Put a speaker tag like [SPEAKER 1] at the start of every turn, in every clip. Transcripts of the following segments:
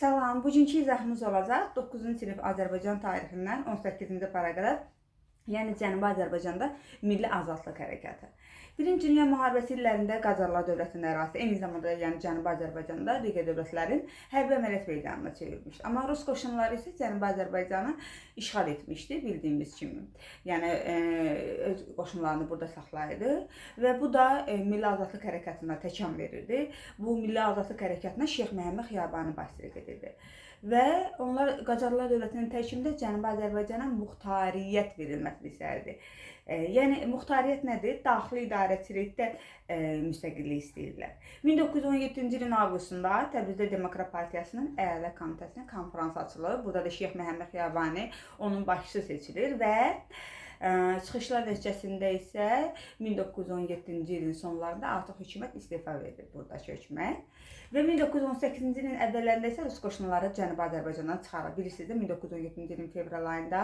[SPEAKER 1] Salam, bugünkü izahımız olacaq 9-cu sinif Azərbaycan tarixindən 18-ci paraqraf, yəni Cənubi Azərbaycanda Milli Azadlıq Hərəkatı. Birinci Dünya Müharibəsi illərində Qacarlar dövlətinin ərazisi, eyni zamanda yəni Cənubi Azərbaycanda digər dövlətlərin hərbi əməliyyat meydanına çevrilmişdi. Amma Rus qoşunları isə Cənubi Azərbaycanı işğal etmişdi, bildiyimiz kimi. Yəni öz qoşunlarını burada saxlayırdı və bu da Milli Azadlıq Hərəkatına təkan verirdi. Bu Milli Azadlıq Hərəkatına Şeyx Məhəmməd Xiyabani başçılıq edirdi. Və onlar Qacarlar dövlətinin tərkibində Cənubi Azərbaycana muxtariyyət verilməsini istərdi. Yəni muxtariyyət nədir? Daxili idarəçilikdə müstəqillik istəyirlər. 1917-ci ilin avqustunda Təbrizdə Demokrat Partiyasının Əla Komitəsinin konfransı açılır. Burada da Şeyx Məhəmməd Xiyabani onun başçısı seçilir və çıxışlar nəticəsində isə 1917-ci ilin sonlarında artıq hökumət istefa verir buradakı hökumət. Və 1918-ci ilin əvvəllərində isə Rus qoşunları Cənubi Azərbaycandan çıxarır. Bilirsiniz də 1917-ci ilin fevral ayında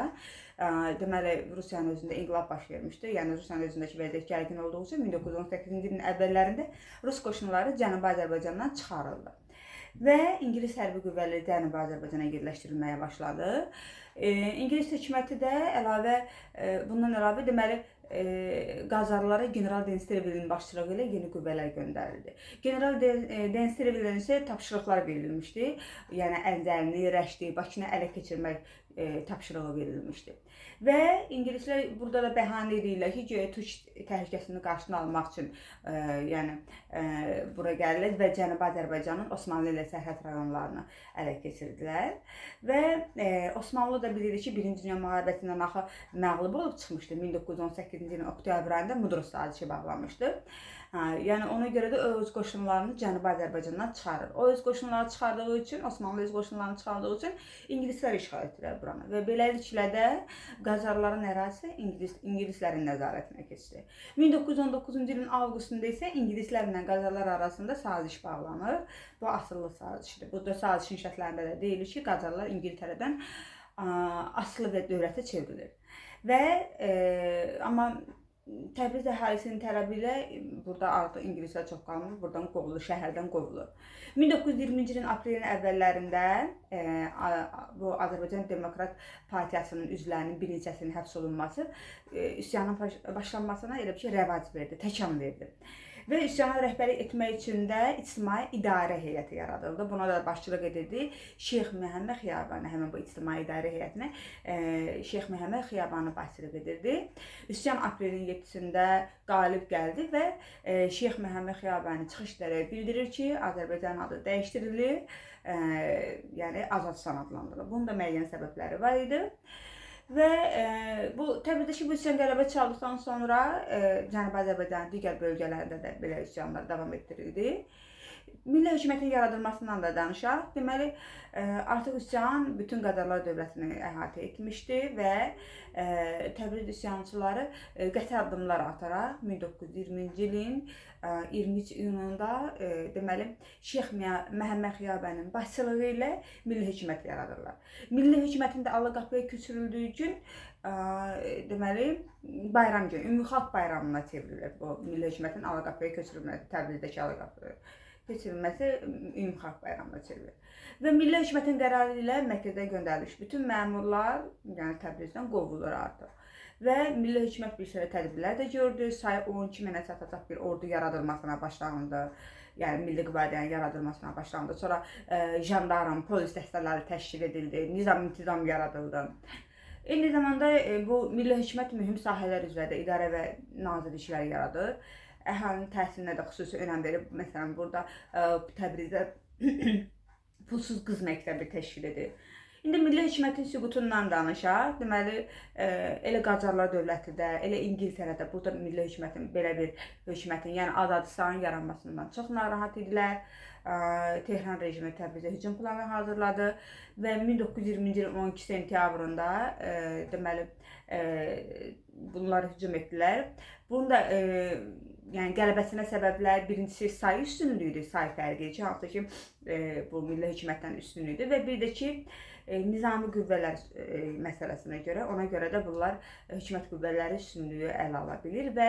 [SPEAKER 1] deməli Rusiyanın özündə inqilab baş vermişdi. Yəni Rusiyanın özündəki vəziyyət gərgin olduğu üçün 1918-ci ilin əvvəllərində Rus qoşunları Cənubi Azərbaycandan çıxarıldı. Və İngilis hərbi qüvvələri Cənubi Azərbaycana yerləşdirilməyə başladı. İngilis hökuməti də bundan əlavə deməli Qacarlara General Denstreville'nin başçılığı ilə yeni qüvvələr göndərildi. General Denstreville'nin isə tapşırıqlar verilmişdi. Yəni Əncəlini, Rəşdi, Bakını ələ keçirmək tapşırığı verilmişdi. Və ingilislər burada da bəhanə edirlər ki, Türk təhlükəsinin qarşısını almaq üçün bura gəlirlər və Cənubi Azərbaycanın Osmanlı ilə sərhəd rayonlarını ələ keçirdilər. Və Osmanlı da bilirik ki, Birinci Dünya Müharibəsindən axı məğlub olub çıxmışdı. 1918-ci ilin oktyabr ayında Mudros sazişi bağlamışdı. Yəni ona görə də öz qoşunlarını Cənubi Azərbaycandan çıxarır. O öz qoşunlarını çıxardığı üçün, Osmanlı öz qoşunlarını çıxardığı üçün ingilislər işğal etdilər buranı. Və beləliklə də Qacarların ərazisi ingilislərin nəzarətinə keçdi. 1919-cu ilin avqustunda isə ingilislərlə Qacarlar arasında saziş bağlanır. Bu asıllı sazişdir. Bu da sazişin şərtlərində də deyilir ki, Qacarlar İngiltərədən asılı və dövlətə çevrilir. Və amma Təbriz əhalisinin tələbi ilə burada artıq ingilislər çox qalmır, buradan qovulur, şəhərdən qovulur. 1920-ci ilin aprelin əvvəllərində bu Azərbaycan Demokrat Partiyasının üzvlərinin bir neçəsinin həbs olunması üsyanın başlanmasına elə bir şey rəvac verdi, təkan verdi. Və üsyana rəhbərlik etmək üçün də ictimai idarə heyəti yaradıldı. Buna da başçılıq edirdi Şeyx Məhəmməd Xiyabani. Həmin bu ictimai idarə heyətinə Şeyx Məhəmməd Xiyabani başçılıq edirdi. Üsyan aprelin 7-sində qalib gəldi və Şeyx Məhəmməd Xiyabani çıxış edərək bildirir ki, Azərbaycan adı dəyişdirilir, yəni Azadistan adlandırılır. Bunun da müəyyən səbəbləri var idi. Və Təbrizdəki bu üsyan qələbə çaldıqdan sonra Cənubi Azərbaycanın digər bölgələrində də belə üsyanlar davam etdirildi. Milli hökumətin yaradılmasından da danışaq. Deməli, artıq üsyan bütün Qacarlar dövlətini əhatə etmişdi və Təbriz üsyançıları qəti addımlar ataraq 1920-ci ilin 23 iyununda deməli Şeyx Məhəmməd Xiyabaninin başçılığı ilə milli hökumət yaradırlar. Milli hökumətin də Allaqqapıya köçürüldüyü gün deməli bayram günü, Ümumxalq bayramına çevrilir bu milli hökumətin Allaqqapıya köçürülməsi, Təbrizdəki Allaqqapıya keçirilməsi Ümumxalq bayramına çevrilir. Və milli hökumətin qərarı ilə Məkkədən göndərilmiş bütün məmurlar, yəni Təbrizdən qovulur artıq. Və milli hökumət bir sürü tədbirlər də gördü. Sayı 12 minə çatacaq bir ordu yaradılmasına başlandı. Yəni milli qvardiyanın yaradılmasına başlandı. Sonra jandarm, polis dəstələri təşkil edildi, nizam-intizam yaradıldı. Eyni zamanda bu milli hökumət mühüm sahələr üzrə idarə və nazir işləri yaradır. Əhalinin təhsilinə də xüsusi önəm verib. Məsələn, burada Təbrizdə pulsuz qız məktəbi təşkil edir. İndi milli hökumətin süqutundan danışaq. Deməli, elə Qacarlar dövləti də, elə İngiltərədə burada milli hökumətin belə bir hökumətin, yəni Azadistanın yaranmasından çox narahat idilər. Tehran rejimi Təbrizə hücum planı hazırladı və 1920-ci ilin 12 sentyabrında deməli bunlar hücum etdilər. Bunun da yəni qələbəsinə səbəblər birincisi sayı üstünlüyüdür, sayı fərqi ki, hansı ki bu milli hökumətdən üstünlüyüdür və bir də ki nizami qüvvələr məsələsinə görə, ona görə də bunlar hökumət qüvvələri üstünlüyü ələ ala bilir və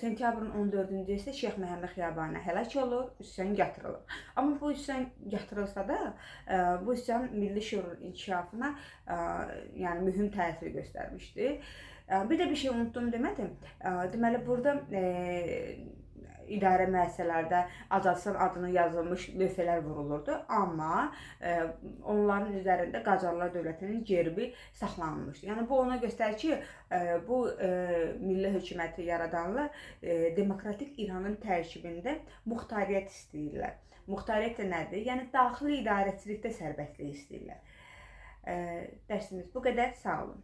[SPEAKER 1] sentyabrın 14-cü isə Şeyx Məhəmməd Xiyabani həlak olur, üsyan yatırılır. Amma bu üsyan yatırılsa da, bu üsyan milli şüurun inkişafına yəni mühüm təsir göstərmişdi. Bir də bir şey unutdum demədim. Deməli burada idarə müəssisələrdə Azərbaycan adını yazılmış lövhələr vurulurdu, amma onların üzərində Qacarlar dövlətinin gerbi saxlanılmışdı. Yəni bu ona göstərir ki, bu milli hökuməti yaradanlar demokratik İranın tərkibində muxtariyyət istəyirlər. Muxtariyyət də nədir? Yəni daxili idarəçilikdə sərbəstlik istəyirlər. Dərsimiz bu qədər. Sağ olun.